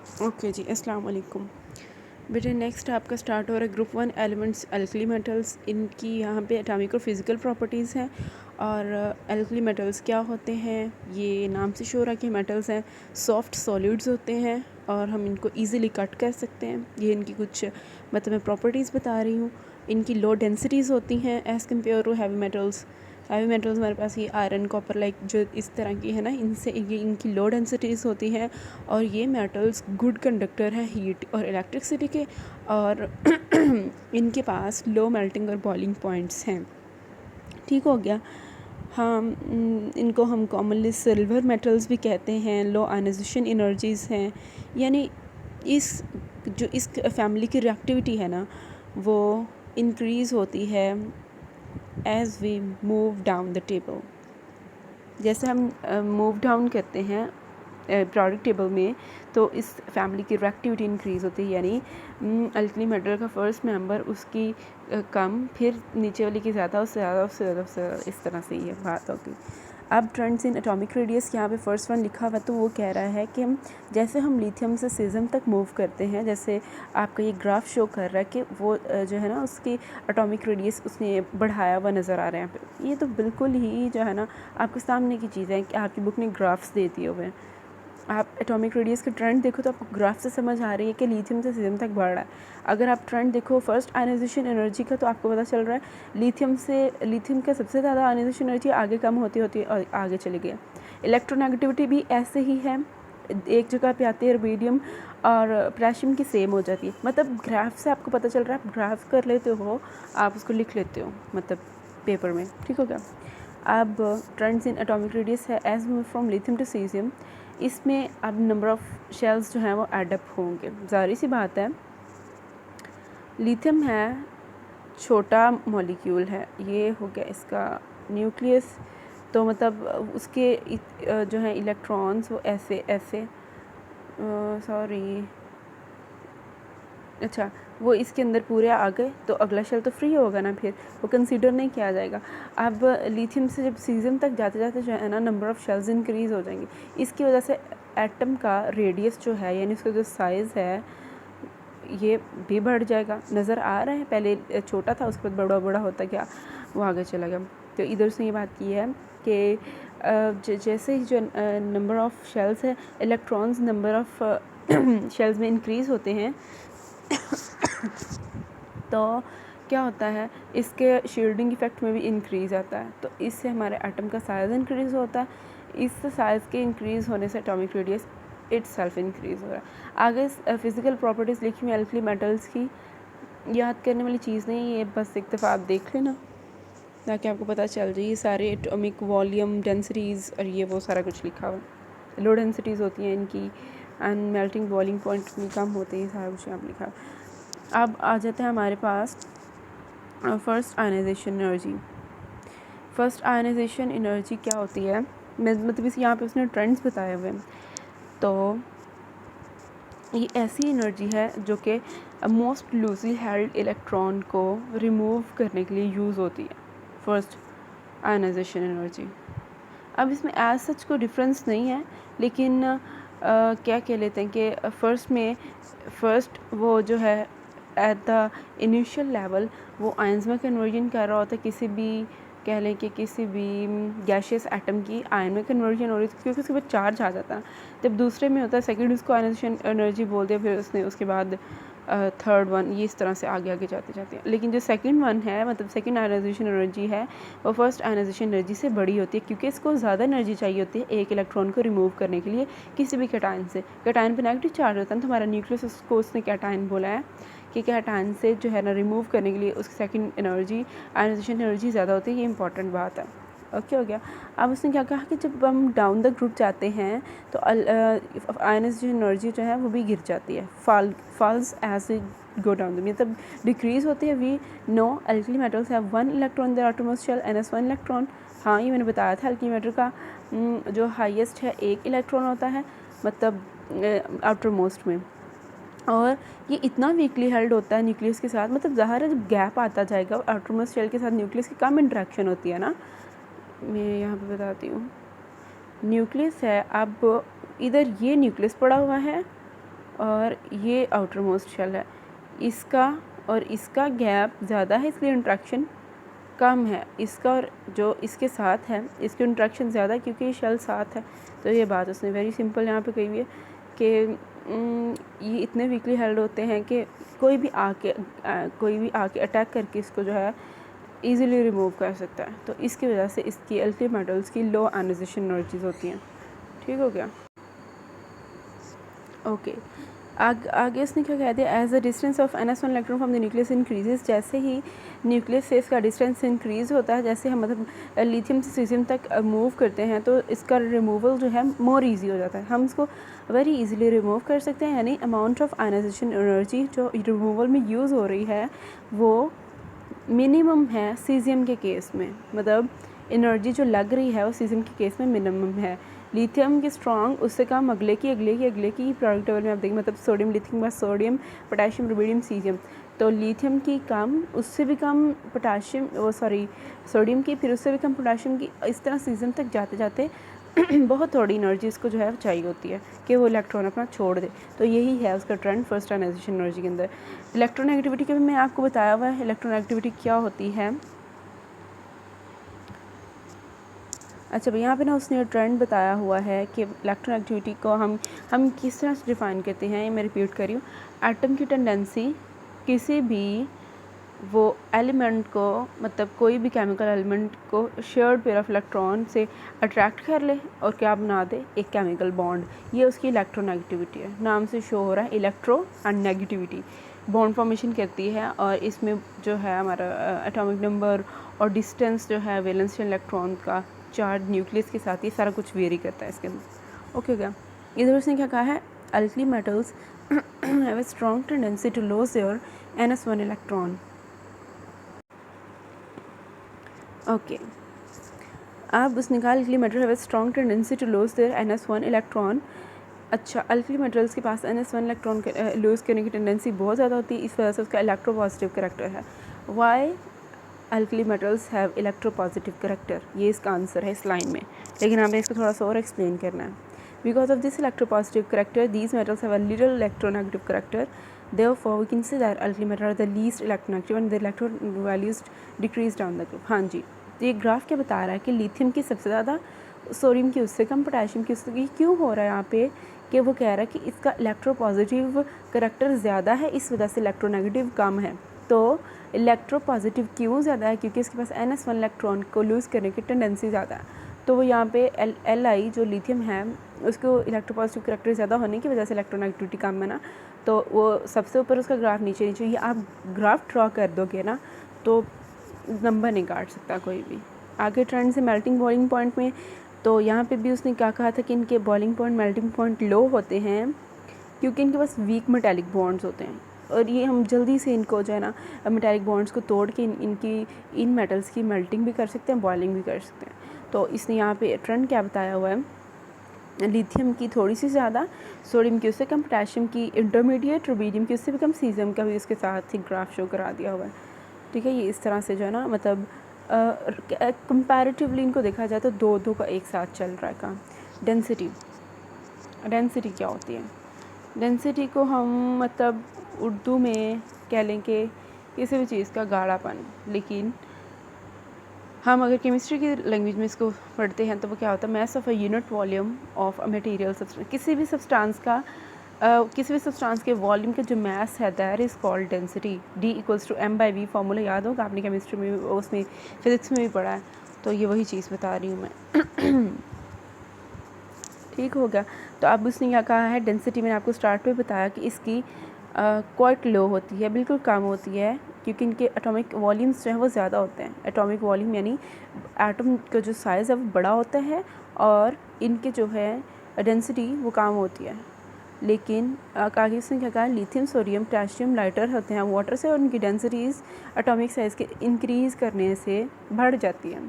Okay जी, अस्सलाम वालेकुम। बेटे नेक्स्ट आपका स्टार्ट हो रहा है ग्रुप 1 एलिमेंट्स एल्कली मेटल्स। इनकी यहाँ पे एटॉमिक और फिज़िकल प्रॉपर्टीज़ हैं। और एल्कली मेटल्स क्या होते हैं, ये नाम से शो रहा कि मेटल्स हैं, सॉफ्ट सॉलिड्स होते हैं और हम इनको इजीली कट कर सकते हैं। ये इनकी कुछ मतलब मैं प्रॉपर्टीज़ बता रही हूँ। इनकी लो डेंसिटीज़ होती हैं as compared to heavy metals. Heavy metals हमारे पास ये आयरन कॉपर लाइक जो इस तरह की है ना, इनसे ये इनकी लो डेंसिटीज़ होती हैं। और ये मेटल्स गुड कंडक्टर हैं हीट और इलेक्ट्रिसिटी के। और इनके पास लो मेल्टिंग और बॉइलिंग पॉइंट्स हैं। ठीक हो गया। हाँ, इनको हम कॉमनली सिल्वर मेटल्स भी कहते हैं। लो आयनाइजेशन एनर्जीज़ हैं, यानी इस फैमिली की रिएक्टिविटी है ना, वो इंक्रीज़ होती है as we move down the table. जैसे हम मूव डाउन करते हैं प्रोडक्ट टेबल में, तो इस फैमिली की रिएक्टिविटी इंक्रीज़ होती है, यानी अल्कली मेटल का फर्स्ट मेंबर उसकी कम, फिर नीचे वाली की ज़्यादा, उससे ज़्यादा, उससे ज़्यादा, उससे ज़्यादा, इस तरह से ये बात होगी। अब ट्रेंड्स इन एटॉमिक रेडियस यहाँ पे फर्स्ट वन लिखा हुआ, तो वो कह रहा है कि जैसे हम लिथियम से सीज़म तक मूव करते हैं, जैसे आपका ये ग्राफ शो कर रहा है कि वो जो है ना उसकी एटॉमिक रेडियस उसने बढ़ाया हुआ नज़र आ रहा है यहाँ पे। ये तो बिल्कुल ही जो है ना आपके सामने की चीज़ है कि आपकी बुक ने ग्राफ्स दे दिए हुए हैं। आप एटॉमिक रेडियस का ट्रेंड देखो तो आपको ग्राफ से समझ आ रही है कि लिथियम से सीज़म तक बढ़ रहा है। अगर आप ट्रेंड देखो फर्स्ट आयनाइजेशन एनर्जी का, तो आपको पता चल रहा है लिथियम का सबसे ज़्यादा आयनाइजेशन एनर्जी आगे कम होती होती है और आगे चली गई। इलेक्ट्रोनेगेटिविटी भी ऐसे ही है, एक जगह पे आती है रुबिडियम और पोटेशियम की सेम हो जाती है। मतलब ग्राफ से आपको पता चल रहा है, आप ग्राफ कर लेते हो, आप उसको लिख लेते हो मतलब पेपर में। ठीक हो गया। अब ट्रेंड्स इन एटॉमिक रेडियस है as move from lithium to caesium. इसमें अब नंबर ऑफ़ शेल्स जो हैं वो एडअप होंगे। ज़ाहिर सी बात है, लिथियम है छोटा मॉलिक्यूल है, ये हो गया इसका न्यूक्लियस। तो मतलब उसके जो हैं इलेक्ट्रॉन्स वो ऐसे ऐसे सॉरी अच्छा, वो इसके अंदर पूरे आ गए, तो अगला शेल तो फ्री होगा ना, फिर वो कंसीडर नहीं किया जाएगा। अब लिथियम से जब सीज़न तक जाते जाते जो है ना नंबर ऑफ़ शेल्स इंक्रीज़ हो जाएंगे। इसकी वजह से एटम का रेडियस जो है, यानी उसका जो साइज़ है, ये भी बढ़ जाएगा। नज़र आ रहा है, पहले छोटा था, उसके बाद बड़ा बड़ा होता गया, वो आगे चला गया। तो इधर से ये बात की है कि जैसे ही जो नंबर ऑफ़ शेल्स है, इलेक्ट्रॉन्स नंबर ऑफ़ शेल्स में इंक्रीज़ होते हैं, तो क्या होता है, इसके शील्डिंग इफ़ेक्ट में भी इंक्रीज़ आता है। तो इससे हमारे एटम का साइज़ इंक्रीज़ होता है। इस साइज़ के इंक्रीज़ होने से एटॉमिक रेडियस इटसेल्फ इंक्रीज़ हो रहा है। आगे फिज़िकल प्रॉपर्टीज़ लिखी हुई एल्कली मेटल्स की, याद करने वाली चीज़ नहीं है, बस एक दफ़ा आप देख लेना ताकि आपको पता चल जाए। ये सारे एटॉमिक वॉल्यूम, डेंसिटीज़ और ये वो सारा कुछ लिखा हुआ है। लो डेंसिटीज़ होती हैं इनकी एंड मेल्टिंग बॉइलिंग पॉइंट भी कम होते हैं, सारा कुछ यहाँ लिखा है। अब आ जाते हैं हमारे पास first ionisation energy. First ionisation energy क्या होती है, मतलब इस यहाँ पे उसने ट्रेंड्स बताए हुए हैं। तो ये ऐसी एनर्जी है जो कि मोस्ट लूजली हेल्ड इलेक्ट्रॉन को रिमूव करने के लिए यूज़ होती है, फर्स्ट आयनाइजेशन एनर्जी। अब इसमें एज सच कोई डिफरेंस नहीं है, लेकिन क्या कह लेते हैं कि फर्स्ट वो जो है एट द इनिशियल लेवल वो आयंस में कन्वर्जन कर रहा होता है, किसी भी कह लें कि किसी भी गैशियस एटम की आयन में कन्वर्जन हो रही थी, क्योंकि उसके बाद चार्ज आ जाता है। जब दूसरे में होता है सेकंड, उसको आयनाइजेशन एनर्जी बोलते हैं, फिर उसके बाद थर्ड वन, ये इस तरह से आगे आगे जाते जाते हैं। लेकिन जो सेकंड वन है, मतलब सेकंड आयनाइजेशन एनर्जी है, वो फर्स्ट आयनाइजेशन एनर्जी से बड़ी होती है, क्योंकि इसको ज़्यादा एनर्जी चाहिए होती है एक इलेक्ट्रॉन को रिमूव करने के लिए किसी भी कैटायन से। कैटायन पर नेगेटिव चार्ज होता है, तो हमारा न्यूक्लियस, उसको उसने कैटायन बोला है कि कैटायन से जो है ना रिमूव करने के लिए उसकी सेकंड एनर्जी, आयनाइजेशन एनर्जी ज़्यादा होती है। ये इंपॉर्टेंट बात है। ओके हो गया। अब उसने क्या कहा कि जब हम डाउन द ग्रुप जाते हैं तो आयनाइजेशन एनर्जी जो है वो भी गिर जाती है, falls as we go down, मतलब डिक्रीज़ होती है। We know alkali metals have 1 electron their outermost shell NS 1 electron. हाँ, ये मैंने बताया था, एल्कली मेटल का जो हाईएस्ट है 1 इलेक्ट्रॉन होता है, मतलब आउटर मोस्ट में। और ये इतना वीकली हेल्ड होता है न्यूक्लियस के साथ, मतलब ज़ाहिर है जब गैप आता जाएगा आउटरमोस्ट शेल के साथ न्यूक्लियस की कम इंटरेक्शन होती है ना। मैं यहाँ पे बताती हूँ, न्यूक्लियस है, अब इधर ये न्यूक्लियस पड़ा हुआ है और ये आउटर मोस्ट शेल है, इसका और इसका गैप ज़्यादा है इसलिए इंट्रैक्शन कम है, इसका और जो इसके साथ है इसकी इंट्रैक्शन ज़्यादा है क्योंकि ये शेल साथ है। तो ये बात उसने वेरी सिंपल यहाँ पे कही हुई है कि ये इतने वीकली हेल्ड होते हैं कि कोई भी आके अटैक करके इसको जो है ईज़िली रिमूव कर सकता है। तो इसकी वजह से इसकी अल्कली मेटल्स की लो आयनाइजेशन एनर्जीज होती हैं। ठीक हो गया? ओके, आगे उसने क्या कह दिया, as the distance of NS1 electron from the nucleus increases, जैसे ही न्यूक्लियस से इसका डिस्टेंस इंक्रीज़ होता है, जैसे हम मतलब लिथियम से सीजियम तक मूव करते हैं तो इसका रिमूवल जो है मोर इजी हो जाता है, हम इसको वेरी इजीली रिमूव कर सकते हैं। यानी अमाउंट ऑफ आयनाइजेशन एनर्जी जो रिमूवल में यूज़ हो रही है वो मिनिमम है सीजियम के केस में, मतलब एनर्जी जो लग रही है वो सीजियम के केस में मिनिमम है। लिथियम की स्ट्रॉन्ग उससे कम अगले की प्रोडक्ट लेवल में आप देखिए, मतलब सोडियम लिथियम बाद सोडियम पोटेशियम रुबिडियम सीजियम, तो लिथियम की कम, उससे भी कम पोटेशियम सोडियम की, फिर उससे भी कम पोटेशियम की, इस तरह सीजियम तक जाते जाते बहुत थोड़ी एनर्जी इसको जो है चाहिए होती है कि वो इलेक्ट्रॉन अपना छोड़ दे। तो यही है उसका ट्रेंड फर्स्ट आयनाइजेशन एनर्जी के अंदर। इलेक्ट्रोनेगेटिविटी के भी मैं आपको बताया हुआ है इलेक्ट्रोनेगेटिविटी क्या होती है। अच्छा भाई, यहाँ पे ना उसने ट्रेंड बताया हुआ है कि इलेक्ट्रोनेगेटिविटी को हम किस तरह से डिफ़ाइन करते हैं। मैं रिपीट कर रही हूँ, एटम की टेंडेंसी किसी भी वो एलिमेंट को, मतलब कोई भी केमिकल एलिमेंट को शेयर्ड पेयर ऑफ इलेक्ट्रॉन से अट्रैक्ट कर ले और क्या बना दे, एक केमिकल बॉन्ड। ये उसकी इलेक्ट्रोनेगेटिविटी है, नाम से शो हो रहा है electro and negativity, bond formation करती है। और इसमें जो है हमारा एटॉमिक नंबर और डिस्टेंस जो है वैलेंस इलेक्ट्रॉन का चार्ज न्यूक्लियस के साथ, ये सारा कुछ वेरी करता है इसके अंदर। ओके हो गया? इधर उसने क्या कहा है, alkali metals have a strong tendency to lose their NS1 electron. Okay, अब उसने कहा alkali metal have a strong tendency to lose their NS1 electron. अच्छा, अल्कली मेटल्स के पास NS1 इलेक्ट्रॉन लूज़ करने की टेंडेंसी बहुत ज़्यादा होती है, इस वजह से उसका इलेक्ट्रोपॉजिटिव करेक्टर है। Y alkali metals have electropositive character, ये इसका आंसर है इस लाइन में, लेकिन हमें इसको थोड़ा सा और एक्सप्लेन करना है। Because of this electropositive character these metals have a little electronegative character, therefore we can say that alkali metal are the least electronegative and the electron values decrease down the group। हाँ जी, तो ये graph क्या बता रहा है कि lithium की सबसे ज़्यादा, सोडियम की उससे कम, पोटेशियम की उससे, क्यों हो रहा है यहाँ पे कि वो कह रहा है कि इसका इलेक्ट्रोपॉजिटिव करेक्टर ज़्यादा है, इस वजह से इलेक्ट्रोनेगेटिव कम है। तो इलेक्ट्रोपॉजिटिव क्यों ज़्यादा है, क्योंकि इसके पास NS1 इलेक्ट्रॉन को लूज़ करने की टेंडेंसी ज़्यादा है। तो वो यहाँ पे Li जो लिथियम है उसको इलेक्ट्रोपॉजिटिव करेक्टर ज़्यादा होने की वजह से इलेक्ट्रोनेगेटिविटी कम है ना, तो वो सबसे ऊपर उसका ग्राफ नीचे नीचे, ये आप ग्राफ ड्रॉ कर दोगे ना तो नंबर नहीं काट सकता कोई भी। आगे ट्रेंड से मेल्टिंग बॉइलिंग पॉइंट में, तो यहाँ पे भी उसने क्या कहा था कि इनके बॉइलिंग पॉइंट मेल्टिंग पॉइंट लो होते हैं क्योंकि इनके पास वीक मेटालिक बॉन्ड्स होते हैं, और ये हम जल्दी से इनको जो है ना मेटालिक बॉन्ड्स को तोड़ के इन मेटल्स की मेल्टिंग भी कर सकते हैं, बॉइलिंग भी कर सकते हैं। तो इसने यहाँ पे ट्रेंड क्या बताया हुआ है, लिथियम की थोड़ी सी ज़्यादा, सोडियम की उससे कम, पोटेशियम की इंटरमीडिएट, रुबिडियम की उससे भी कम, सीजियम का भी उसके साथ ही ग्राफ शो करा दिया हुआ है। ठीक है, ये इस तरह से जो है ना, मतलब कंपैरेटिवली इनको देखा जाए तो दो दो का एक साथ चल रहा है काम। डेंसिटी क्या होती है? डेंसिटी को हम मतलब उर्दू में कह लें कि किसी भी चीज़ का गाढ़ापन, लेकिन हम अगर केमिस्ट्री की लैंग्वेज में इसको पढ़ते हैं तो वो क्या होता है, mass of a unit volume of a material substance, किसी भी सब्सटेंस के वॉल्यूम का जो मैस है that is called density. D = m/v formula याद होगा, आपने केमिस्ट्री में उसमें फिजिक्स में भी पढ़ा है, तो ये वही चीज़ बता रही हूँ मैं। ठीक हो गया? तो अब उसने क्या कहा है, डेंसिटी मैंने आपको स्टार्ट में बताया कि इसकी क्वाइट लो होती है, बिल्कुल कम होती है, क्योंकि इनके एटॉमिक वॉल्यूम्स जो हैं वो ज़्यादा होते हैं। एटॉमिक वॉल्यूम यानी एटम का जो साइज़ है वो बड़ा होता है और इनके जो है डेंसिटी वो कम होती है। लेकिन आगे उसने क्या कहा, लिथियम, सोडियम, पोटेशियम लाइटर होते हैं वाटर से और उनकी डेंसिटीज़ एटॉमिक साइज़ के इंक्रीज़ करने से बढ़ जाती है।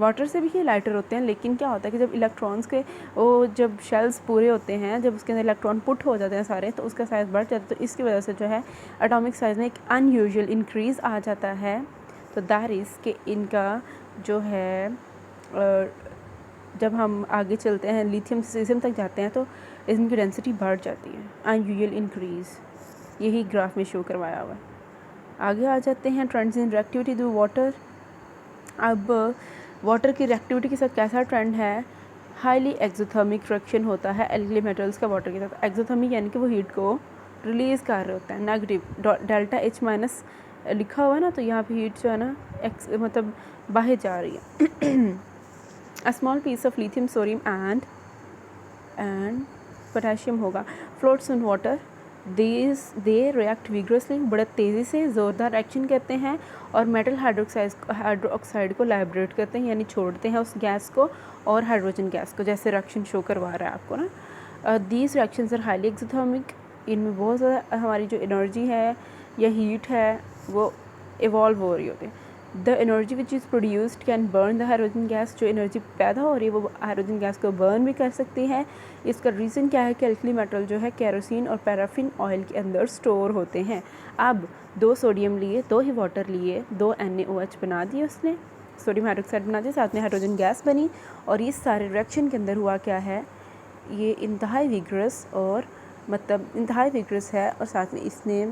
वाटर से भी ये लाइटर होते हैं, लेकिन क्या होता है कि जब इलेक्ट्रॉन्स के वो जब शेल्स पूरे होते हैं, जब उसके अंदर इलेक्ट्रॉन पुट हो जाते हैं सारे, तो उसका साइज़ बढ़ जाता है। तो इसकी वजह से जो है एटॉमिक साइज़ में एक अनयूजुअल इंक्रीज़ आ जाता है। तो दैट इज़ कि इनका जो है जब हम आगे चलते हैं लिथियम से सीजियम तक जाते हैं तो इनकी डेंसिटी बढ़ जाती है एंड यूजुअल इंक्रीज़। यही ग्राफ में शो करवाया हुआ है। आगे आ जाते हैं trends in reactivity to water. अब वाटर की रिएक्टिविटी के साथ कैसा ट्रेंड है, हाईली एक्सोथर्मिक रिएक्शन होता है एल्कली मेटल्स का वाटर के साथ। एक्सोथर्मिक यानी कि वो हीट को रिलीज़ कर रहे होता है, नेगेटिव डेल्टा H माइनस लिखा हुआ है ना, तो यहाँ पे हीट जो है ना मतलब बाहर जा रही है। A small piece of lithium sodium and potassium होगा floats in water, they react vigorously, बड़े तेज़ी से ज़ोरदार एक्शन करते हैं और मेटल हाइड्रोक्साइड को लाइब्रेट करते हैं, यानी छोड़ते हैं उस गैस को और हाइड्रोजन गैस को, जैसे रिएक्शन शो करवा रहा है आपको ना। These reactions are highly exothermic, इनमें बहुत ज़्यादा हमारी जो एनर्जी है या हीट है वो इवॉल्व हो रही होती है। The energy which is produced can burn the hydrogen gas, जो एनर्जी पैदा हो रही है वो हाइड्रोजन गैस को बर्न भी कर सकती है। इसका रीज़न क्या है कि एल्कली मेटल जो है केरोसिन और पैराफिन ऑयल के अंदर स्टोर होते हैं। अब 2 सोडियम लिए, 2 ही वाटर लिए, 2 NaOH बना दिए उसने, सोडियम हाइड्रोक्साइड बना दिया, साथ में हाइड्रोजन गैस बनी। और इस सारे रिएक्शन के अंदर हुआ क्या है, ये इंतहाई विग्रस और मतलब इंतहाई विग्रस है और साथ में इसने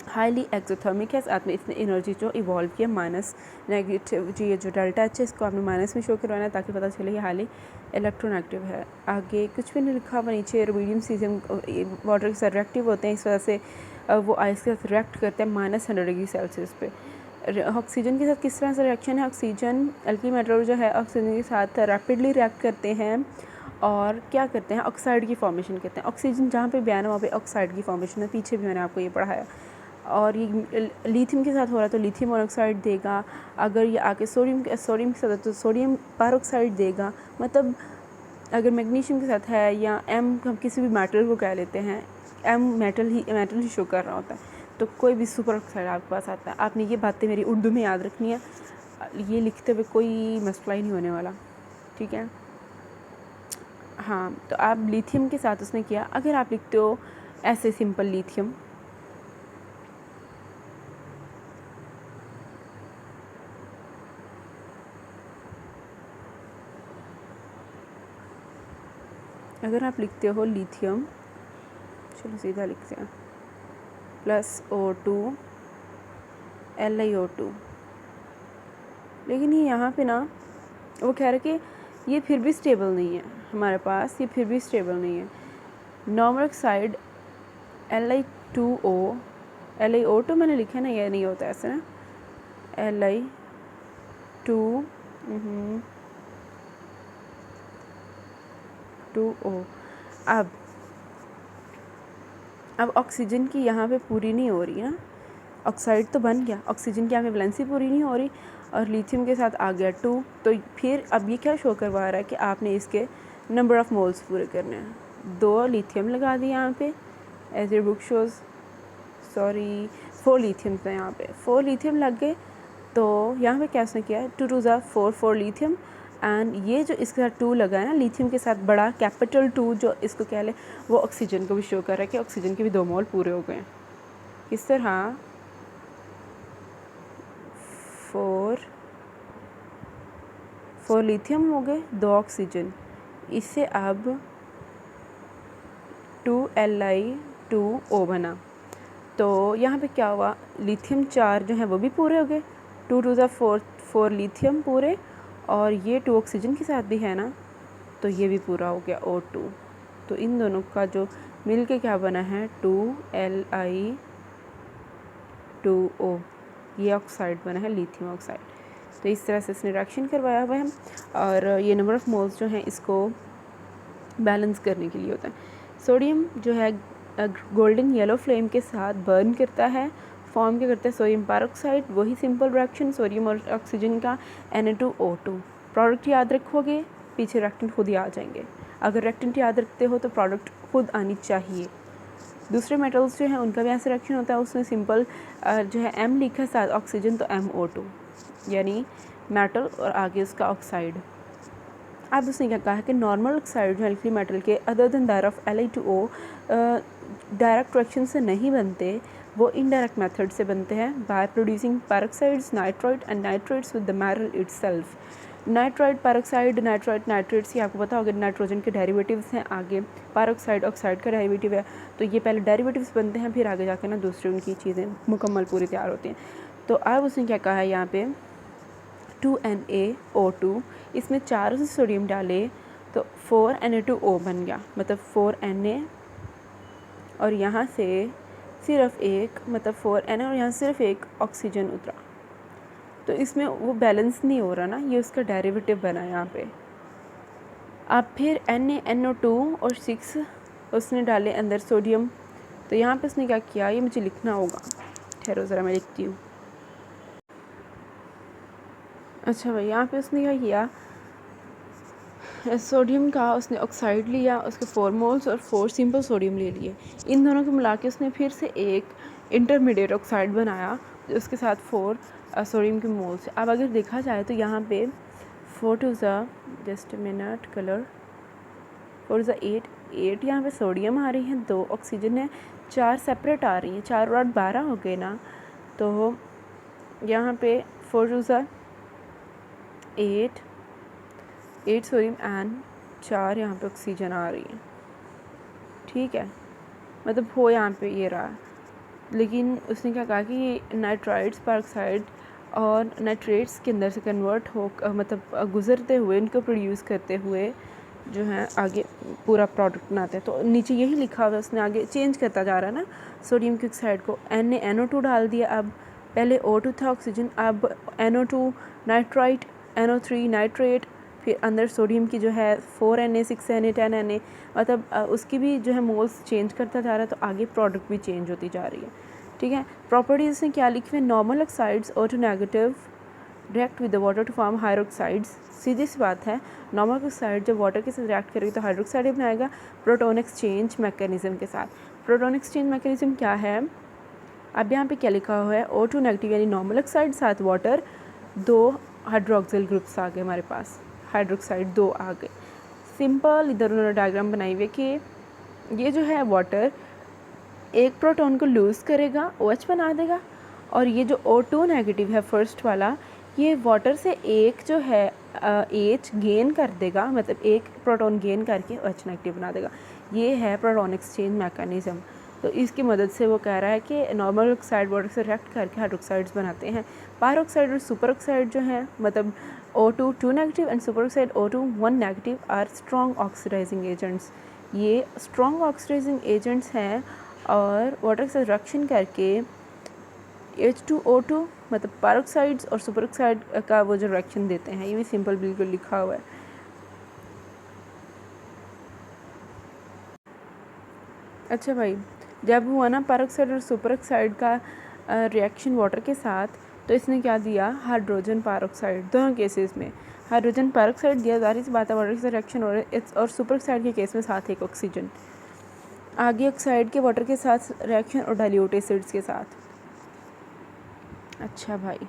हाईली एक्सोथर्मिक है, साथ में इसने एनर्जी जो इवॉल्व किया माइनस नेगेटिव, ये जो डेल्टा H है इसको आपने माइनस में शो करवाना है ताकि पता चले ये हाईली इलेक्ट्रोनेगेटिव है। आगे कुछ भी नहीं लिखा हुआ नीचे, रुबीडियम सीजियम वाटर के साथ रिएक्टिव होते हैं, इस वजह से वो आइस के साथ रिएक्ट करते हैं -100 डिग्री सेल्सियस पे। ऑक्सीजन के साथ किस तरह से रिएक्शन है, ऑक्सीजन एल्कली मेटल जो है ऑक्सीजन के साथ रैपिडली रिएक्ट करते हैं और क्या करते हैं, ऑक्साइड की फॉर्मेशन करते हैं। ऑक्सीजन जहाँ पे बयान है वहाँ पे ऑक्साइड की फॉर्मेशन है, पीछे भी मैंने आपको ये पढ़ाया। और ये लिथियम के साथ हो रहा है तो लिथियम ऑक्साइड देगा, अगर ये आके सोडियम के साथ है तो सोडियम परऑक्साइड देगा। मतलब अगर मैग्नीशियम के साथ है या M, हम किसी भी मेटल को कह लेते हैं, M मेटल ही शो कर रहा होता है, तो कोई भी सुपर ऑक्साइड आपके पास आता है। आपने ये बातें मेरी उर्दू में याद रखनी है, ये लिखते हुए कोई मसला ही नहीं होने वाला, ठीक है। हाँ, तो आप लिथियम के साथ उसने किया, अगर आप लिखते हो ऐसे सिंपल लिथियम, अगर आप लिखते हो लिथियम, चलो सीधा लिखते हैं, प्लस O2 LiO2, लेकिन ये यहाँ पे ना वो कह रहे कि ये फिर भी स्टेबल नहीं है हमारे पास, ये फिर भी स्टेबल नहीं है। नॉर्मल ऑक्साइड LiO2 मैंने लिखा ना, ये नहीं होता ऐसे ना, Li2 2O। अब ऑक्सीजन की यहाँ पे पूरी नहीं हो रही ना, ऑक्साइड तो बन गया, ऑक्सीजन की यहाँ पे वैलेंसी पूरी नहीं हो रही और लिथियम के साथ आ गया 2, तो फिर अब ये क्या शो करवा रहा है कि आपने इसके नंबर ऑफ़ मोल्स पूरे करने हैं। 2 लिथियम लगा दिए यहाँ पे, as a book shows, sorry 4 lithium थे यहाँ पे, 4 लिथियम लग गए। तो यहाँ पे क्या उसने किया है, 2 2 ज़ा 4 लिथियम, एंड ये जो इसके साथ 2 लगा है ना लिथियम के साथ, बड़ा कैपिटल 2 जो इसको कह ले, वो ऑक्सीजन को भी शो कर रहा है कि ऑक्सीजन के भी 2 मोल पूरे हो गए। किस तरह 4 लिथियम हो गए, 2 ऑक्सीजन, इससे अब 2 Li2O बना। तो यहाँ पे क्या हुआ, लिथियम 4 जो है वो भी पूरे हो गए, 2 2 ज़ा 4 लिथियम पूरे, और ये 2 ऑक्सीजन के साथ भी है ना, तो ये भी पूरा हो गया O2। तो इन दोनों का जो मिल के क्या बना है 2 Li2O, ये ऑक्साइड बना है लिथियम ऑक्साइड। तो इस तरह से इसने रिएक्शन करवाया हुआ है और ये नंबर ऑफ़ मोल्स जो हैं इसको बैलेंस करने के लिए होता है। सोडियम जो है गोल्डन येलो फ्लेम के साथ बर्न करता है, फॉर्म क्या करता है सोडियम परऑक्साइड, वही सिंपल रिएक्शन सोडियम और ऑक्सीजन का Na2O2। प्रोडक्ट याद रखोगे, पीछे रिएक्टेंट खुद ही आ जाएंगे। अगर रिएक्टेंट याद रखते हो तो प्रोडक्ट खुद आनी चाहिए। दूसरे मेटल्स जो हैं उनका भी ऐसा रिएक्शन होता है, उसमें सिंपल जो है M लिखा है साथ ऑक्सीजन, तो MO2 यानी मेटल और आगे उसका ऑक्साइड। अब उसने क्या कहा है कि नॉर्मल ऑक्साइड जो एल्कली मेटल के other than that of Li2O direct reaction से नहीं बनते, वो इनडायरेक्ट मेथड से बनते हैं by producing peroxides nitrite and nitrites with the metal itself. Nitrite, peroxide, nitrite, nitrates, ये आपको पता होगा नाइट्रोजन के डेरिवेटिव्स हैं। आगे पैरोक्साइड ऑक्साइड का डेरिवेटिव है, तो ये पहले डेरिवेटिव्स बनते हैं, फिर आगे जाकर ना दूसरी उनकी चीज़ें मुकम्मल पूरी तैयार होती हैं। तो अब उसने क्या कहा है यहाँ पे 2NaO2, इसमें 4 से सोडियम डाले तो 4Na2O बन गया, मतलब 4Na, और यहाँ से सिर्फ एक, मतलब 4Na, और यहाँ सिर्फ एक ऑक्सीजन उतरा। तो इसमें वो बैलेंस नहीं हो रहा ना, ये उसका डेरिवेटिव बना यहाँ पे। अब फिर NaNO2 और 6 उसने डाले अंदर सोडियम। तो यहाँ पे उसने क्या किया, ये मुझे लिखना होगा, ठहरो ज़रा मैं लिखती हूँ। अच्छा भाई, यहाँ पे उसने क्या किया, सोडियम का उसने ऑक्साइड लिया, उसके 4 मोल्स और 4 सिंपल सोडियम ले लिए। इन दोनों को मिला के उसने फिर से एक इंटरमीडिएट ऑक्साइड बनाया, उसके साथ 4 सोडियम के मोल्स। अब अगर देखा जाए तो यहाँ पे 4 टू ज़ा, जस्ट मिनट, कलर, 4 ज़ा 8 यहाँ पे सोडियम आ रही है, 2 ऑक्सीजन है, 4 सेपरेट आ रही हैं, 4 और 8 12 हो गए ना। तो यहाँ पे 4 टू ज़ा 8 सोडियम एंड 4 यहाँ पे ऑक्सीजन आ रही है, ठीक है, मतलब हो यहाँ पे ये रहा। लेकिन उसने क्या कहा कि नाइट्राइट्स, पैरोक्साइड और नाइट्रेट्स के अंदर से कन्वर्ट हो, मतलब गुजरते हुए, इनको प्रोड्यूस करते हुए जो है आगे पूरा प्रोडक्ट बनाते हैं। तो नीचे यही लिखा हुआ है, उसने आगे चेंज करता जा रहा है ना सोडियम की ऑक्साइड को। NaNO2 डाल दिया, अब पहले O2 था ऑक्सीजन, अब NO2 नाइट्राइट, NO3 नाइट्रेट, फिर अंदर सोडियम की जो है 4Na 6Na 10Na, मतलब उसकी भी जो है मोल्स चेंज करता जा रहा है, तो आगे प्रोडक्ट भी चेंज होती जा रही है, ठीक है। प्रॉपर्टीज़ में क्या लिखे हुए, normal oxides O2 negative react with the water to form hydroxides. सीधी सी बात है, नॉर्मल ऑक्साइड जब वाटर के साथ रिएक्ट करेगी तो हाइड्रोक्साइड बनाएगा प्रोटॉन एक्सचेंज मैकेनिज्म के साथ। प्रोटॉन एक्सचेंज मैकेनिज्म क्या है, अब यहाँ पे क्या लिखा हुआ है, O2 नेगेटिव यानी नॉर्मल ऑक्साइड साथ वाटर, 2 हाइड्रोक्सिल ग्रुप्स आ गए हमारे पास, हाइड्रोक्साइड 2 आ गए। सिंपल इधर उन्होंने डायग्राम बनाई हुई है कि ये जो है वाटर एक प्रोटॉन को लूज़ करेगा, OH बना देगा, और ये जो O2 नेगेटिव है फर्स्ट वाला, ये वाटर से एक जो है H गेन कर देगा, मतलब एक प्रोटॉन गेन करके OH नेगेटिव बना देगा। ये है प्रोटॉन एक्सचेंज मैकेनिज़्म। तो इसकी मदद से वो कह रहा है कि नॉर्मल ऑक्साइड वाटर से रिएक्ट करके हाइड्रोक्साइड्स बनाते हैं। पैरोक्साइड और सुपर ऑक्साइड जो है, मतलब O2 2 negative and superoxide O2 1 negative are strong oxidising agents. ये स्ट्रॉन्ग ऑक्सीडाइजिंग एजेंट्स हैं और वाटर से रिएक्शन करके H2O2 मतलब पैरोक्साइड्स और सुपर ऑक्साइड का वो जो रिएक्शन देते हैं, ये भी सिंपल बिल्कुल लिखा हुआ है। अच्छा भाई, जब हुआ ना पैरोक्साइड और सुपर ऑक्साइड का रिएक्शन वाटर के साथ, तो इसने क्या दिया, हाइड्रोजन पैरोक्साइड। दोनों केसेस में हाइड्रोजन पैरोक्साइड दिया, जाहिर सी बात है वाटर के साथ रिएक्शन हो रहा है, और सुपर ऑक्साइड के केस में साथ एक ऑक्सीजन। आगे ऑक्साइड के वाटर के साथ रिएक्शन और डाइल्यूट एसिड्स के साथ। अच्छा भाई,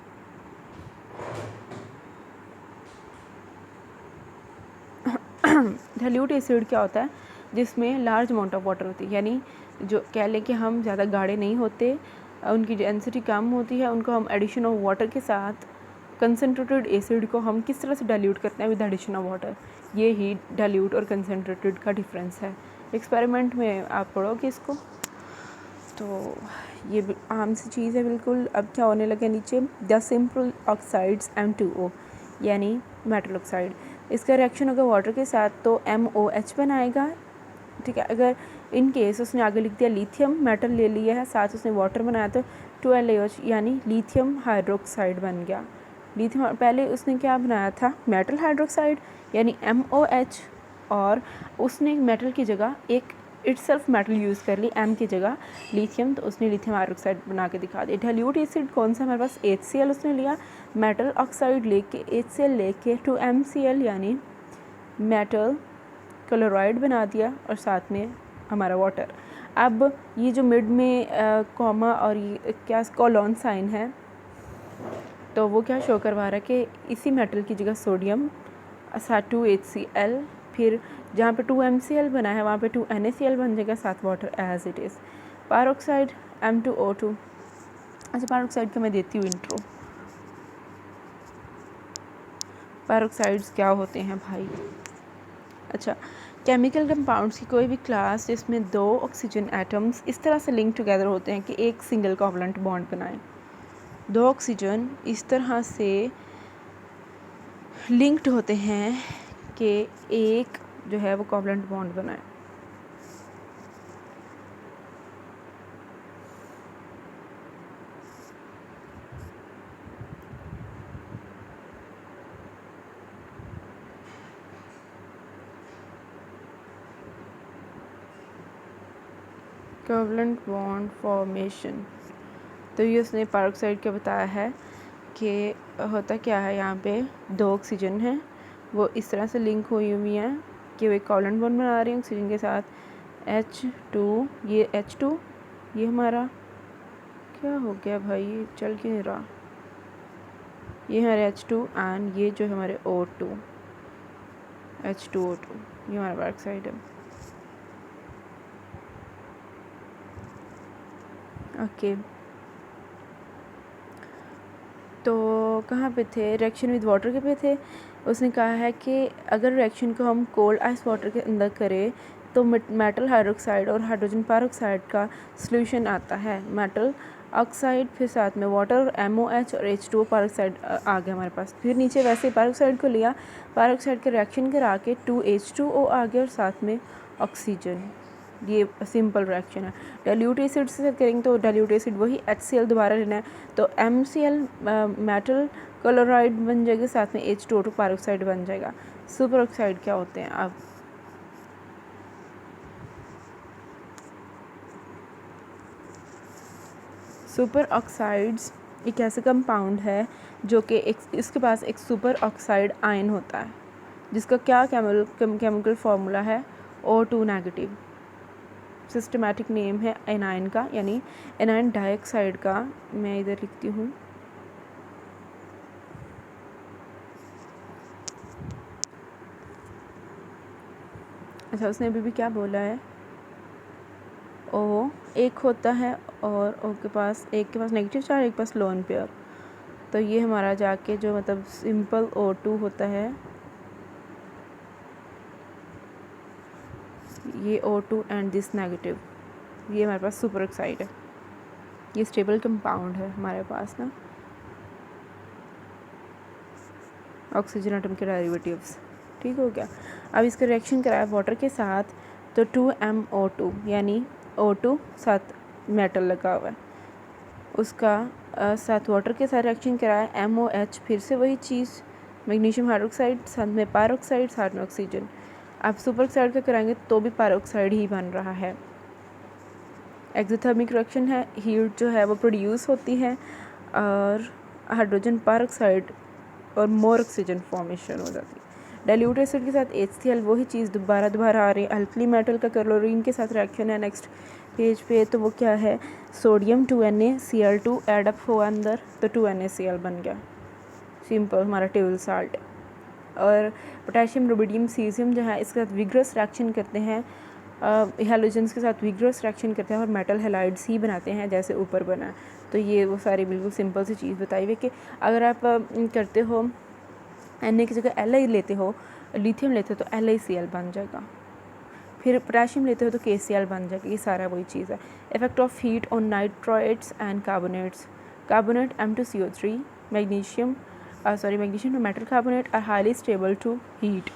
डाइल्यूट एसिड क्या होता है, जिसमें लार्ज अमाउंट ऑफ वाटर होती है, यानी जो कह लें कि हम ज़्यादा गाढ़े नहीं होते, उनकी डेंसिटी कम होती है, उनको हम एडिशन ऑफ वाटर के साथ कंसनट्रेटेड एसिड को हम किस तरह से डाइल्यूट करते हैं विद एडिशन ऑफ वाटर। ये ही डाइल्यूट और कंसनट्रेटेड का डिफरेंस है। एक्सपेरिमेंट में आप पढ़ोगे इसको, तो ये आम सी चीज़ है बिल्कुल। अब क्या होने लगे नीचे, द सिंपल ऑक्साइड्स M2O यानी मेटल ऑक्साइड, इसका रिएक्शन होगा वाटर के साथ तो MOH बनाएगा, ठीक है। अगर इन केस उसने आगे लिख दिया लिथियम मेटल ले लिया है, साथ उसने वाटर बनाया तो 2LaOH यानी लिथियम हाइड्रोक्साइड बन गया। लिथियम पहले उसने क्या बनाया था, मेटल हाइड्रोक्साइड यानी MOH, और उसने मेटल की जगह एक इटसेल्फ मेटल यूज़ कर ली, M की जगह लिथियम, तो उसने लिथियम हाइड्रोक्साइड बना के दिखा दिया। डाइल्यूट एसिड कौन सा हमारे पास, HCl उसने लिया, मेटल ऑक्साइड लेके HCl लेके 2MCl यानी मेटल क्लोराइड बना दिया, और साथ में हमारा वाटर। अब ये जो मिड में कॉमा और ये क्या कोलोन साइन है, तो वो क्या शो करवा रहा है कि इसी मेटल की जगह सोडियम साथ 2HCl, फिर जहाँ पे 2MCl बना है वहाँ पे 2NaCl बन जाएगा, साथ water as it is. Peroxide M2O2। अच्छा, पैरोक्साइड का मैं देती हूँ इंट्रो। पैरोक्साइड्स क्या होते हैं भाई? अच्छा, केमिकल कंपाउंड्स की कोई भी क्लास जिसमें 2 ऑक्सीजन एटम्स इस तरह से लिंक टुगेदर होते हैं कि एक सिंगल कोवलेंट बॉन्ड बनाएं। 2 ऑक्सीजन इस तरह से लिंक्ड होते हैं कि एक जो है वो कोवलेंट बॉन्ड बनाए। कोवलेंट बॉन्ड फॉर्मेशन, तो ये उसने पैरोक्साइड का बताया है कि होता क्या है, यहाँ पे 2 ऑक्सीजन हैं, वो इस तरह से लिंक हुई हुई हैं कि वो एक कोवलेंट बॉन्ड बना रही है ऑक्सीजन के साथ। H2, ये H2, ये हमारा क्या हो गया भाई, ये चल क्यों नहीं रहा, ये हमारे H2 एंड ये जो हमारे O2, H2O2, ये हमारा पैरोक्साइड है। ओके, तो कहाँ पे थे, रिएक्शन विद वाटर के पे थे। उसने कहा है कि अगर रिएक्शन को हम कोल्ड आइस वाटर के अंदर करें तो मेटल हाइड्रोक्साइड और हाइड्रोजन पेरोक्साइड का सॉल्यूशन आता है। मेटल ऑक्साइड, फिर साथ में वाटर और MOH और H2O पेरोक्साइड आ गया हमारे पास। फिर नीचे वैसे पेरोक्साइड को लिया, पेरोक्साइड के रिएक्शन करा के 2H2O आ गया और साथ में ऑक्सीजन। ये सिंपल रिएक्शन है। डाइल्यूट एसिड से करेंगे तो डाइल्यूट एसिड वही HCl दोबारा लेना है, तो MCl मेटल क्लोराइड बन जाएगा, साथ में H2O2 पेरोक्साइड बन जाएगा। सुपर ऑक्साइड क्या होते हैं? अब सुपर ऑक्साइड्स एक ऐसा कंपाउंड है जो कि इसके पास एक सुपर ऑक्साइड आयन होता है, जिसका क्या केमिकल फार्मूला है, O2 नेगेटिव। सिस्टमैटिक नेम है एनाइन का, यानी एनाइन डाइऑक्साइड का। मैं इधर लिखती हूँ, अच्छा उसने अभी भी क्या बोला है, O एक होता है और O के पास, एक के पास नेगेटिव चार्ज, एक के पास लोन पेयर। तो ये हमारा जाके जो मतलब सिंपल O2 होता है, ये O2 एंड दिस नेगेटिव, ये हमारे पास सुपर ऑक्साइड है। ये स्टेबल कंपाउंड है हमारे पास ना, ऑक्सीजन एटम के डेरिवेटिव्स। ठीक हो गया। अब इसका रिएक्शन कराया वाटर के साथ, तो 2MO2 यानी O2 साथ मेटल लगा हुआ है, उसका साथ वाटर के साथ रिएक्शन कराया MOH, फिर से वही चीज़, मैग्नीशियम हाइड्रोक्साइड साथ में पैरोक्साइड साथ में ऑक्सीजन। अब सुपर ऑक्साइड का कराएंगे तो भी पैरोक्साइड ही बन रहा है। एक्सोथर्मिक रिएक्शन है, हीट जो है वो प्रोड्यूस होती है और हाइड्रोजन पेरोक्साइड और मोर ऑक्सीजन फॉर्मेशन हो जाती है। डाइल्यूट एसिड के साथ HCl वही चीज़ दोबारा आ रही है। अल्कली मेटल का क्लोरीन के साथ रिएक्शन है नेक्स्ट पेज पे, तो वो क्या है, सोडियम 2NaCl2 एडअप हुआ अंदर, तो 2NaCl बन गया, सिंपल हमारा टेबल साल्ट। और पोटेशियम रुबिडियम सीजियम जो है इसके साथ विग्रस रिएक्शन करते हैं, हैलोजेंस के साथ विग्रस रिएक्शन करते हैं और मेटल हैलाइड्स ही बनाते हैं जैसे ऊपर बना है। तो ये वो सारी बिल्कुल सिंपल सी चीज़ बताई हुई कि अगर आप करते हो Na की जगह Li लेते हो, लिथियम लेते हो तो LiCl बन जाएगा, फिर पोटेशियम लेते हो तो KCl बन जाएगा। ये सारा वही चीज़ है। Effect of heat on nitrates and carbonates, carbonate M2CO3, magnesium magnesium metal carbonate are highly stable to heat,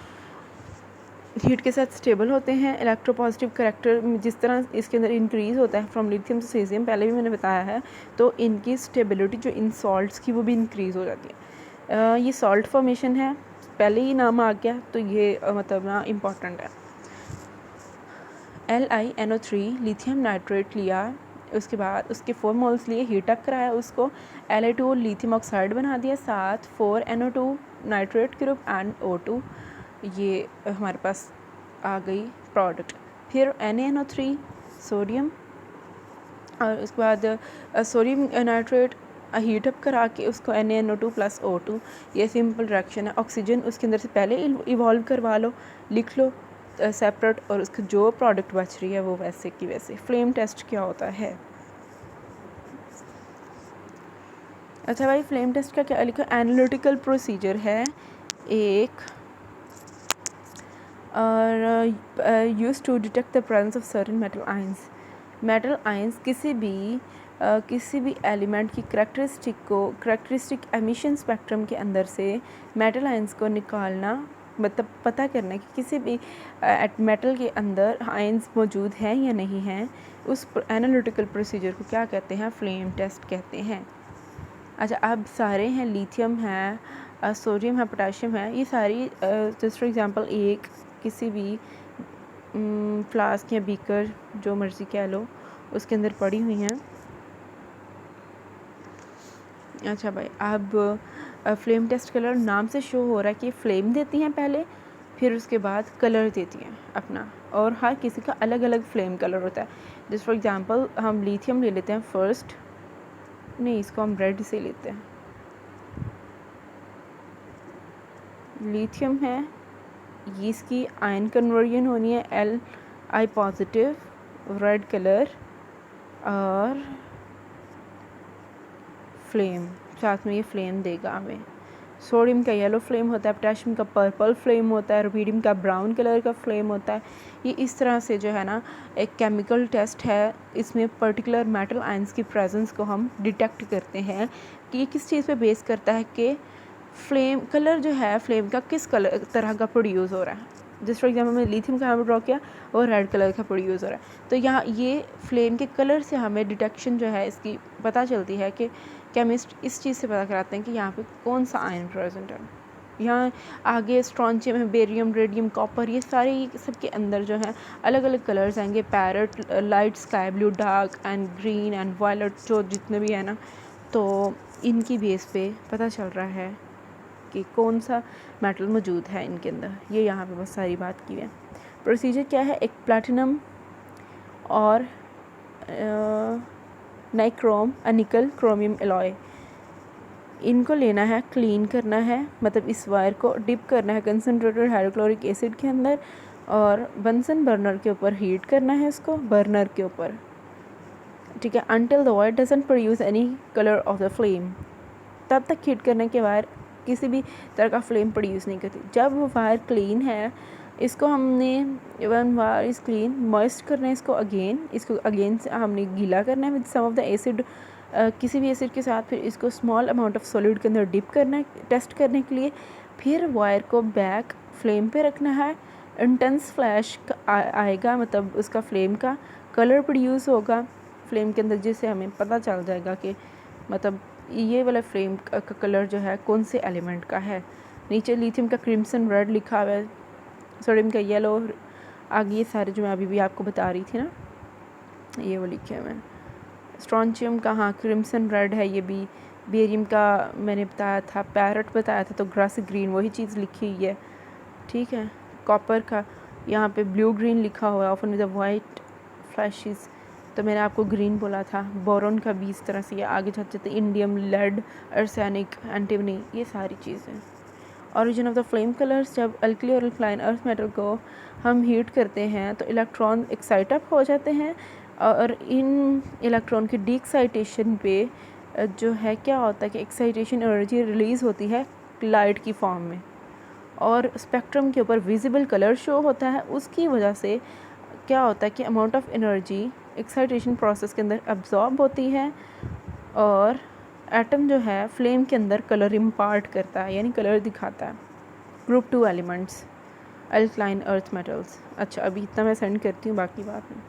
heat के साथ स्टेबल होते हैं। इलेक्ट्रोपॉजिटिव करेक्टर जिस तरह इसके अंदर इंक्रीज़ होता है फ्रॉम लिथियम टू सीजियम, पहले भी मैंने बताया है, तो इनकी स्टेबिलिटी जो इन सॉल्ट्स की वो भी इंक्रीज़ हो जाती है। ये सॉल्ट फॉर्मेशन है, पहले ही नाम आ गया तो ये मतलब ना इम्पॉर्टेंट है। LiNO3 लिथियम नाइट्रेट लिया, उसके बाद उसके 4 मोल्स लिए, हीट अप कराया उसको, Li2 लिथियम ऑक्साइड बना दिया, साथ 4NO2 nitrate group and O2, ये हमारे पास आ गई प्रोडक्ट। फिर NaNO3 सोडियम, और उसके बाद सोडियम नाइट्रेट हीट अप करा के उसको NaNO2 + O2, ये सिंपल रिएक्शन है। ऑक्सीजन उसके अंदर से पहले इवॉल्व करवा लो, लिख लो सेपरेट, और उसका जो प्रोडक्ट बच रही है वो वैसे की वैसे। फ्लेम टेस्ट क्या होता है? अच्छा भाई, फ्लेम टेस्ट का क्या लिखा, एनालिटिकल प्रोसीजर है एक और use to detect the presence of certain metal ions. Metal ions किसी भी एलिमेंट की करेक्टरिस्टिक एमिशन स्पेक्ट्रम के अंदर से मेटल आयंस को निकालना, मतलब पता करना कि किसी भी मेटल के अंदर आयंस मौजूद हैं या नहीं हैं, उस एनालिटिकल प्रोसीजर को क्या कहते हैं? फ्लेम टेस्ट कहते हैं। अच्छा, अब सारे हैं, लिथियम है, सोडियम है, पोटाशियम है, ये सारी जस्ट फॉर एग्जांपल एक किसी भी फ्लास्क या बीकर जो मर्ज़ी कह लो उसके अंदर पड़ी हुई हैं। अच्छा भाई, अब फ्लेम टेस्ट कलर नाम से शो हो रहा है कि फ्लेम देती हैं पहले, फिर उसके बाद कलर देती हैं अपना, और हर किसी का अलग अलग फ्लेम कलर होता है। जस्ट फॉर एग्जांपल हम लिथियम ले लेते हैं फर्स्ट, नहीं इसको हम रेड से लेते हैं। लिथियम है, ये इसकी आयन कन्वर्जन होनी है Li पॉजिटिव, रेड कलर, और फ्लेम साथ में ये फ्लेम देगा हमें। सोडियम का येलो फ्लेम होता है, पोटेशियम का पर्पल फ्लेम होता है, रुबीडियम का ब्राउन कलर का फ्लेम होता है। ये इस तरह से जो है ना एक केमिकल टेस्ट है, इसमें पर्टिकुलर मेटल आयंस की प्रेजेंस को हम डिटेक्ट करते हैं कि ये किस चीज़ पे बेस करता है कि फ्लेम कलर जो है फ्लेम का किस कलर तरह का प्रोड्यूस हो रहा है। जिस फॉर एग्जाम्पल मैं लिथियम का हमें ड्रॉ किया और रेड कलर का प्रोड्यूस हो रहा है, तो यहाँ ये फ्लेम के कलर से हमें डिटेक्शन जो है इसकी पता चलती है कि केमिस्ट इस चीज़ से पता कराते हैं कि यहाँ पे कौन सा आयन प्रेजेंट है। यहाँ आगे स्ट्रॉन्शियम है, बेरियम, रेडियम, कॉपर, ये सारे सब के अंदर जो है अलग अलग कलर्स आएंगे, parrot, light sky blue, dark and green and violet, जो जितने भी है ना, तो इनकी बेस पे पता चल रहा है कि कौन सा मेटल मौजूद है इनके अंदर। ये यहाँ पे बस सारी बात की है। प्रोसीजर क्या है? एक प्लैटिनम और नाइक्रोम, निकल, क्रोमियम एलॉय, इनको लेना है, क्लीन करना है, मतलब इस वायर को डिप करना है कंसनट्रेटेड हाइड्रोक्लोरिक एसिड के अंदर, और बंसन बर्नर के ऊपर हीट करना है इसको, बर्नर के ऊपर, ठीक है, until the wire doesn't produce any colour of the flame. तब तक हीट करने के वायर किसी भी तरह का फ्लेम प्रोड्यूस नहीं करती। जब वो वायर क्लीन है, इसको हमने one wire is clean, moist करना है इसको अगेन से हमने गीला करना है with some of the acid, किसी भी एसिड के साथ। फिर इसको स्मॉल अमाउंट ऑफ सॉलिड के अंदर डिप करना है टेस्ट करने के लिए। फिर वायर को बैक फ्लेम पे रखना है, इंटेंस फ्लैश आएगा, मतलब उसका फ्लेम का कलर प्रोड्यूस होगा फ्लेम के अंदर, जिससे हमें पता चल जाएगा कि मतलब ये वाला फ्लेम का कलर जो है कौन से एलिमेंट का है। नीचे लिथियम का क्रिम्सन रेड लिखा हुआ है, सोडियम का येलो, आगे ये सारे जो मैं अभी भी आपको बता रही थी ना, ये वो लिखे हुए हैं। स्ट्रॉन्शियम का हाँ क्रिम्सन रेड है ये भी। बेरियम का मैंने बताया था, पैरेट बताया था, तो ग्रास ग्रीन वही चीज़ लिखी हुई है, ठीक है। कॉपर का यहाँ पे ब्लू ग्रीन लिखा हुआ है, ऑफन विद वाइट फ्लैशेस, तो मैंने आपको ग्रीन बोला था। बोरॉन का भी इस तरह से, ये आगे जाते थे, इंडियम, लेड, आर्सेनिक, एंटीमनी, ये सारी चीज़ें। Origin of the flame colours, जब अल्कली और अल्कलाइन अर्थ मेटल को हम हीट करते हैं तो इलेक्ट्रॉन एक्साइट अप हो जाते हैं, और इन इलेक्ट्रॉन की डी एक्साइटेशन पे जो है क्या होता है कि एक्साइटेशन एनर्जी रिलीज़ होती है लाइट की फॉर्म में, और स्पेक्ट्रम के ऊपर विजिबल कलर शो होता है। उसकी वजह से क्या होता है कि amount of energy excitation process के अंदर अब्जॉर्ब होती है, और एटम जो है फ्लेम के अंदर कलर इम्पार्ट करता है, यानी कलर दिखाता है। Group 2 elements, alkaline earth metals. अच्छा, अभी इतना मैं सेंड करती हूँ, बाकी बात में।